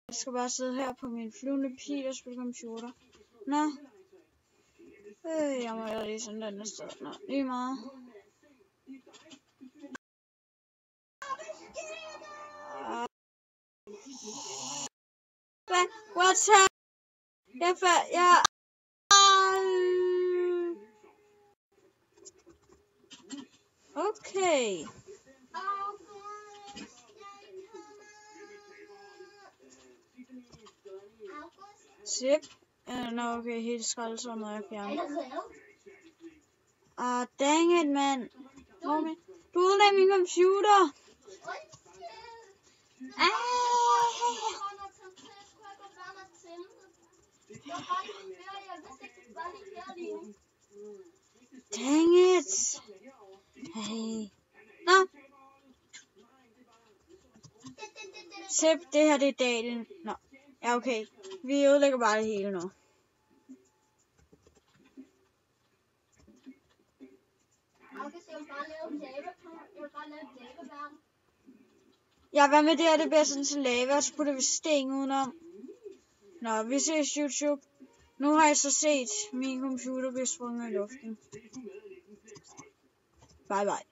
Jeg skal bare sidde her på min flyvende pil og spille computer. Nå. Jeg må jo lige sådan den sted. Nå, lige meget. What's up? Jeg okay. Zip. Nå, okay, helt skraldet sådan noget, jeg fjerner. Dang it, mand. Du ødelagde min computer. Dang it. Hey. Nå. Zip, det her det er dalen. Nå. Ja, okay. Vi ødelægger bare det hele nu. Ja, hvad med det her? Det bliver sådan til lava, og så putter vi sten udenom. Nå, vi ses YouTube. Nu har jeg så set min computer blive sprunget i luften. Bye bye.